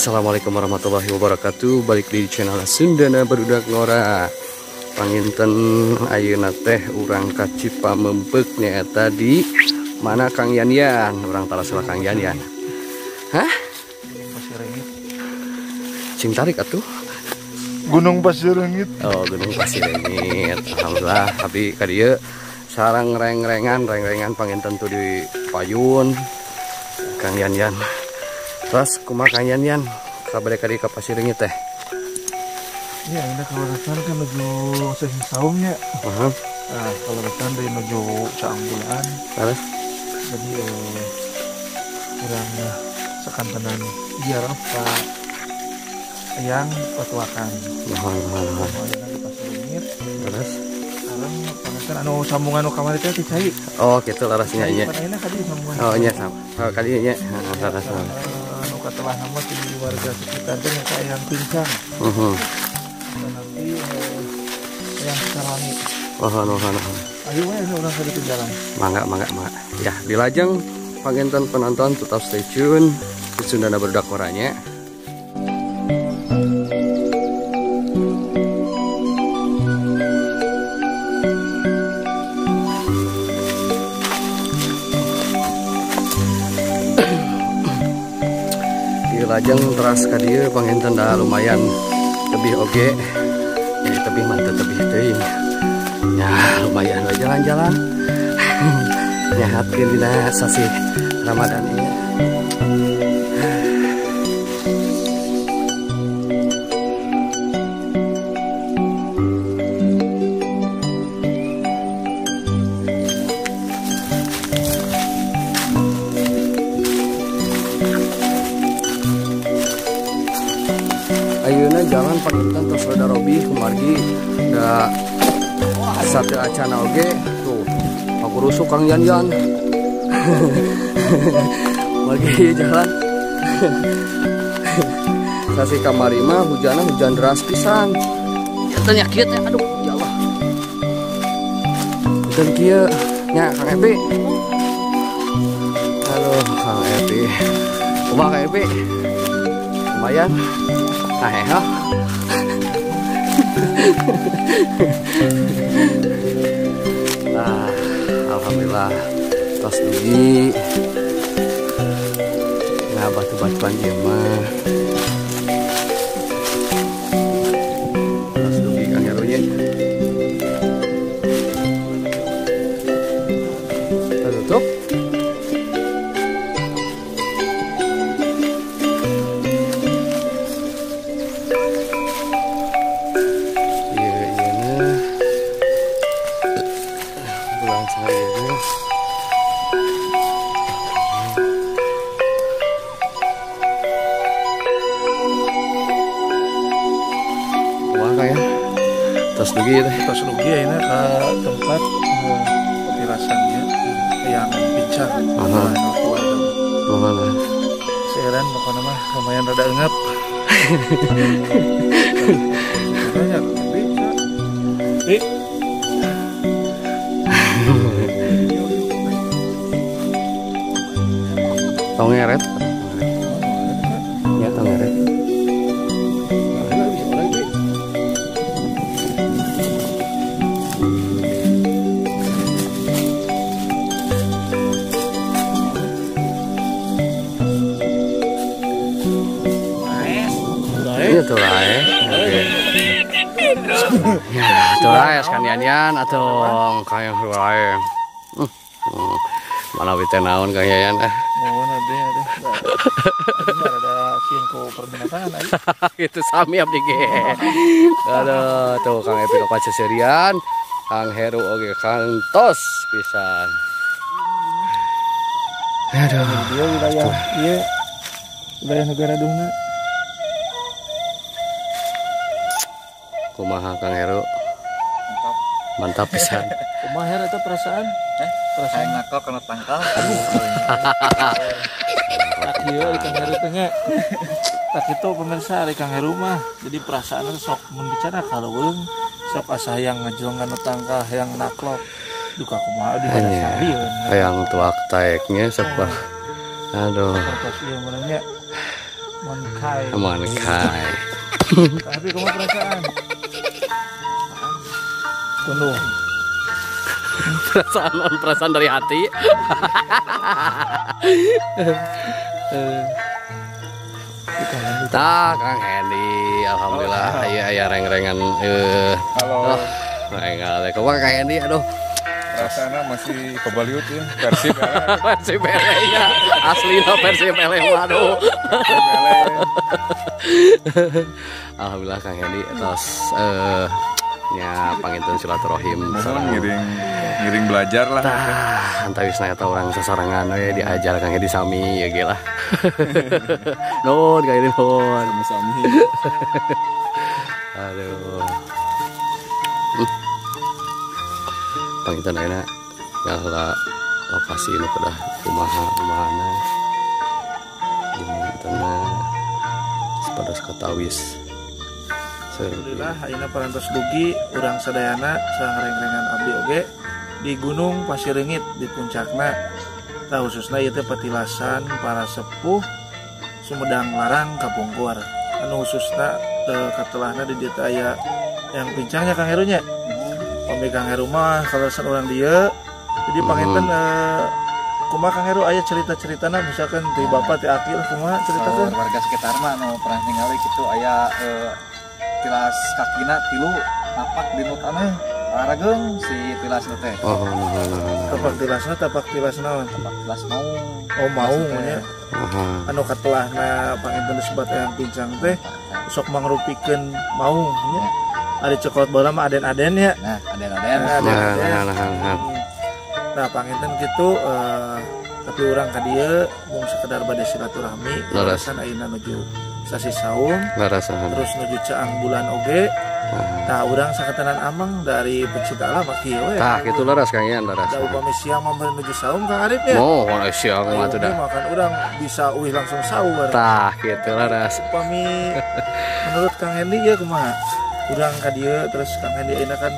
Assalamualaikum warahmatullahi wabarakatuh. Balik di channel Sundana Barudak Ngora. Panginten ayeuna teh urang ka Cipamembek nya eta di mana Kang Yan-Yan? Urang tara salah Kang Yan-Yan. Hah? Cing tarik atuh. Gunung Pasir Rengit. Oh, Gunung Pasir Rengit. Alhamdulillah abi ka dieu sareng reng-rengan panginten tuh di payun Kang Yan-Yan. Terus kumaha Kang Yan-Yan kabare ka di ka Pasir Rengit teh? Ya, ini kalau rekan kan menuju sing saumnya. Nah, kalau rekan dari menuju Caanggulaan. Terus Jadi kurang sekantenan biar apa yang patuakan. Nah. Di Pasir Rengit. Terus Sekarang pangasan anu sambungan nu kamari teh dicai. oh gitu larasnya nya. Padahal kali sambungan. Oh nya sama. Oh kali nya laras. Anu katelah nama di warga sekitar teh nya yang pincang. Dan nanti yang sekarang ayo we orang ke jalan. Mangga. Ya, dilajeng panginten penonton tetap stay tune di Sundana Barudak Ngoranya. Dilajeng teras ka dieu panginten dah lumayan tebih oge. Jadi tebih mantep tebih teuing. Ya lumayan we jalan-jalan. Nyahatkeun dina sasi Ramadan ieu. Ayeuna jalan panginten tos rada robi kumargi da sate acana oge tuh aku rusuk Kang Yan-Yan. Lagi jalan sasi kamari mah hujan deras pisan. Ya kieu teh aduh ya Allah. Hujan kieu nya Kang Epi. Halo Kang Epi. Kumaha Kang Epi? Lumayan. Heeh. Nah, alhamdulillah tos dugi. Nah, batu-batuan ieu mah. Tos dugi Kang Yarunya. Tutup. Tos dugi ini ke tempat petilasannya yang pincang. Mana? Seiran pokoknya mah lumayan rada engap. Banyak bisa. Tongeret. Ya tongeret. beres kan Yan atau kayak lain. Mana wite naon Kang Yayan Mohon ada. Ada singko permintaan aja. Itu sami abdi ge. Aduh, tuh Kang Epi ka seserian, Kang Heru oge kantos pisan. Aduh, dia wilayah negara duna. Kumaha Kang Heru? Mantap pisan. Kumaha Heru eta perasaan? Perasaan nakal kena tangkal. Tak ieu di Kang Heru teh nya. Tak itu pemirsa di Kang Heru mah. Jadi perasaan sok mun bicara kaleuweung sok asa yang ngajelngan nu tangkal yang naklok. Duka kumaha di mana sarieuan. Hayang tuak taeknya sepah. Aduh. Terus ieu menanya mankai. Mankai. Tapi kumaha perasaan? Penuh. Perasaan dari hati. Tak Kang Hendy, alhamdulillah ya reng-rengan Halo. Enggak, kok Kang Hendy aduh. Rasanya masih kebaliut ya. Persib Versi Pelenya, aslinya versi Pele waduh. Alhamdulillah Kang Hendy terus nya panginten silaturahim ngiring belajar lah. Entah wisna eta urang sasarangan we diajar Kang Hendy sami ya ge lah. Nuhun Kang Hendy nuhun. Sami. Aduh. Panginten ayeuna ngaheula lokasi nu kedah rumahana. Dimintena sepados katawis. Alhamdulillah ayeuna parantos dugi urang sadayana sareng reng-rengan abdi oge di Gunung Pasirengit di puncakna. Tah khususna ieu teh petilasan para sepuh Sumedang Larang Kapungkur. Anu khususna katelahna di dieu teh aya yang pincangnya Kang Heru nya. Pami Kang Heru mah kalasan urang dieu. Jadi panginten kumaha Kang Heru aya cerita-ceritana misalkan ti bapak ti aki kumaha ceritakeun. Warga sekitar mah nu pernah ningali kitu aya tilas kakina tilu tapak di nutana arageung si tilas teh. Tapak tilas naon? Tapak tilas mau. Oh mau nya. Anu katelahna panginten disebut yang pincang teh sok mangrupikeun maung nya. Ari cokot bola mah aden-aden ya. Nah, aden-aden. Nah, panginten kitu tapi urang ka dieu mung sekedar bade silaturahmi larasan ayeuna nuju Sasi Saum, terus nuju Caang Bulan oge. Tah urang sakatanan amang dari pecinta alam kieu we. Tah kitu laras Kang Yan laras. Da upami siang mah menuju Saum Kang Arif ya. Oh, siang mah teh dah. Makan urang bisa uih langsung saur. Tah kitu laras. Upami menurut Kang Hendy ya kumaha? Urang ka dieu terus Kang Hendy ayeuna kan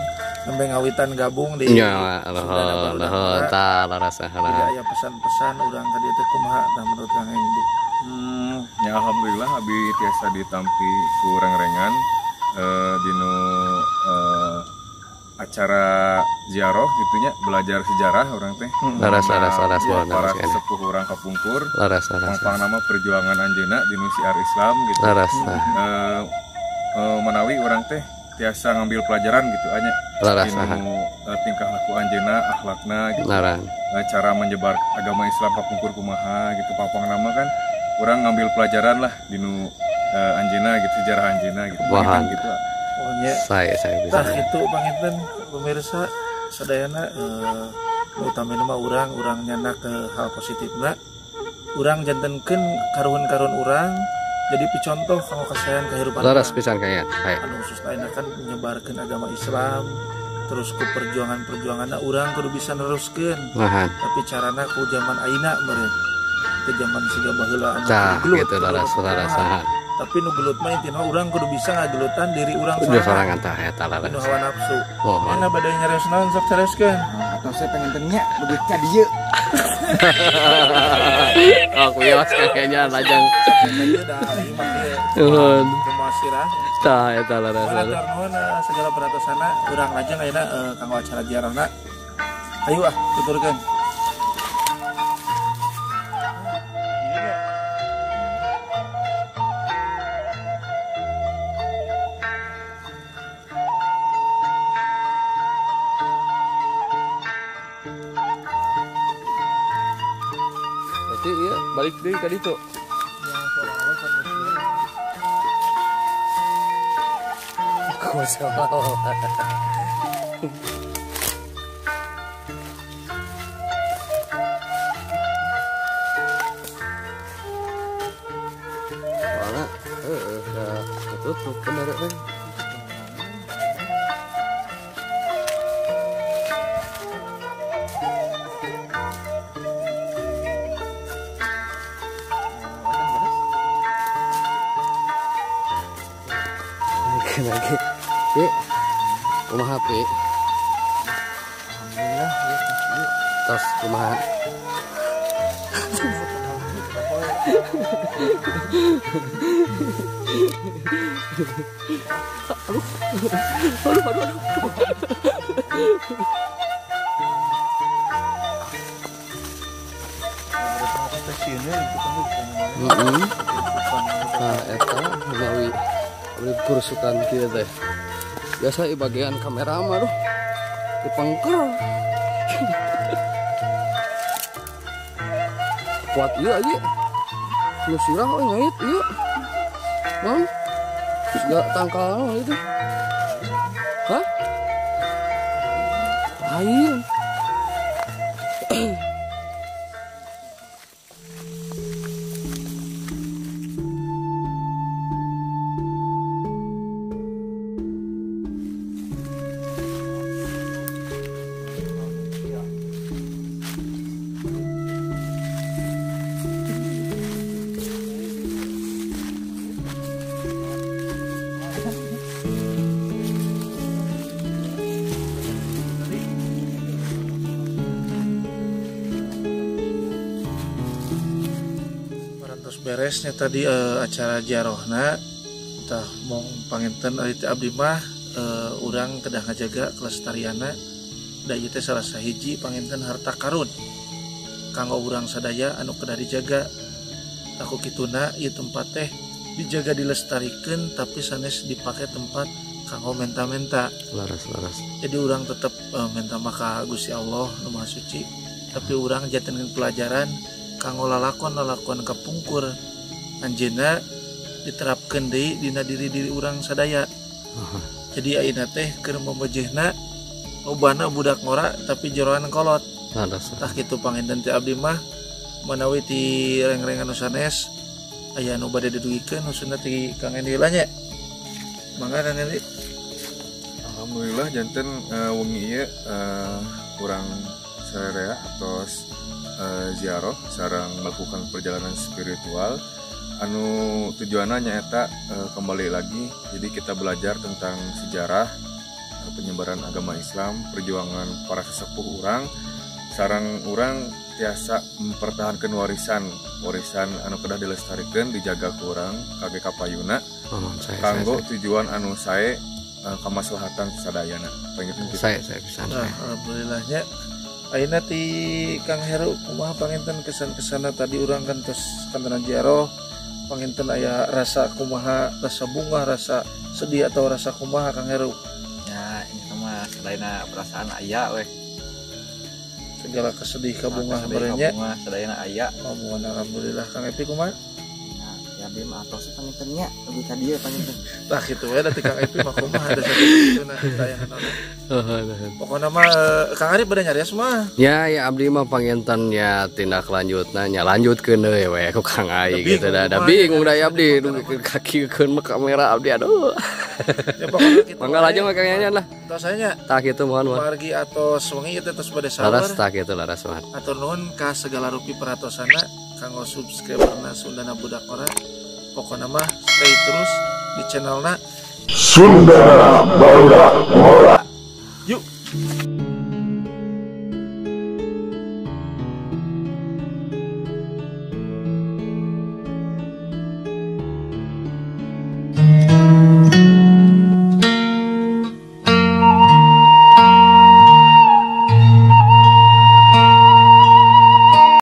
nembe ngawitan gabung di nya tah laras saha. Aya pesan-pesan urang ka dieu teh kumaha tah menurut Kang Hendy? Ya alhamdulillah abi tiasa ditampi ku reng-rengan dinu acara ziarah gitunya belajar sejarah orang teh. Laras para sepuh urang Kapungkur. Laras. Pang nama perjuangan anjeunna dinu siar Islam gitu. Laras. Menawi orang teh tiasa ngambil pelajaran gitu anya. Laras. Tingkah laku anjeunna, akhlakna gitu. Cara menyebar agama Islam Kapungkur kumaha gitu. Papang nama kan orang ngambil pelajaran lah dinu anjeunna gitu, sejarah anjeunna gitu. Gitu. Oh nya. Saya bisa. Tah kitu panginten pemirsa sadayana utamina mah urang nyana ke hal positifna. Urang jantenkeun karuhun-karuhun urang jadi picontoh kanggo kasayan kehidupan. Laras pisan Kang Yan. Anu khususna ayeuna kan menyebarkeun agama Islam. Terus ku perjuangan-perjuanganna urang kudu bisa neruskeun. Tapi carana ku zaman ayeuna meureun. Ke zaman siga baheula anu gelut. Gitu laras. Tapi nu gelut mah intina urang kudu bisa ngagelutan diri urang sorangan tah eta laras. Nu hawa nafsu. Mohon. Mana bade nyareos naon sok careskeun. Atau saya pengen tanya lebih ka dieu. Aku ya kayaknya lajang. Ieu da imah ieu. Nuhun. Kemasirah. Tah eta laras. Nuhun segala peratosana urang lajang ayeuna kanggo acara ziarahna. Ayo tuturkeun. berarti ya balik deui ka ditu. Soalnya udah ketutup kendaraan. Lagi kumaha pi alhamdulillah tos kumaha aduh nah eta menawi kursukan kita teh biasa di bagian kamera mah tuh dipengkel kuat iya aja lu sirah oh ngait iya non sudah tangkal itu hah lain beresnya tadi acara jarohna tah mong panginten ari teh abdi mah urang kedah ngajaga kelestarianna da ieu teh salah sahiji panginten harta karun kanggo urang sadaya anu kedah dijaga aku kituna ieu tempat teh dijaga dilestarikeun tapi sanes dipake tempat kanggo menta-menta laras jadi urang tetep menta maka Gusti Allah nu Maha Suci tapi urang jatenkeun pelajaran kanggo lalakon kapungkur anjeunna diterapkeun deui dina diri urang sadaya. Jadi ayeuna teh keur membejehna lobana budak ngora tapi jeroan kolot. Tah kitu panginten ti abdi mah manawi ti reng-rengan nu sanes aya anu bade didugikeun usuna ti Kang Endi nya. Mangga Kang Endi. Alhamdulillah janten wengi ieu urang sararea atos ziarah sareng melakukan perjalanan spiritual anu tujuannya nyaeta kembali lagi jadi kita belajar tentang sejarah penyebaran agama Islam perjuangan para sesepuh urang sareng urang tiasa mempertahankan warisan anu kedah dilestarikeun dijaga ku urang kage kapayuna kanggo tujuan anu sae kamaslahatan sadayana panginten saya bisa alhamdulillahnya ayeuna ti Kang Heru kumaha panginten kesan-kesana tadi urang kan tos kantenan ziarah panginten aya rasa kumaha rasa bunga rasa sedih atau rasa kumaha Kang Heru ya ini mah sadayana perasaan aya we segala kesedih kabunga berenya sadayana aya alhamdulillah Kang Epi kumaha ya bim atau si pangintennya lebih ka dieu panginten tah kitu we da ti Kang Epi mah kumaha da sakitu na dayangan pokona mah Kang Arif bade nyarios mah ya abdi mah panginten nya tindak lanjutna nya lanjutkeun deui we ku Kang Ai gitu da bingung da abdi kakikeun mah kamera abdi aduh ya pokona kitu mangga lajeng mah Kang Nya lah tos nya tah kitu mohon margi atos wengi teh tos bade sabar laras tah kitu laras mah atur nuhun ka segala rupi peratosana kanggo subscriberna Sundana Budak Ngora pokona mah stay terus di channelna Sundana Budak Ngora. Yuk.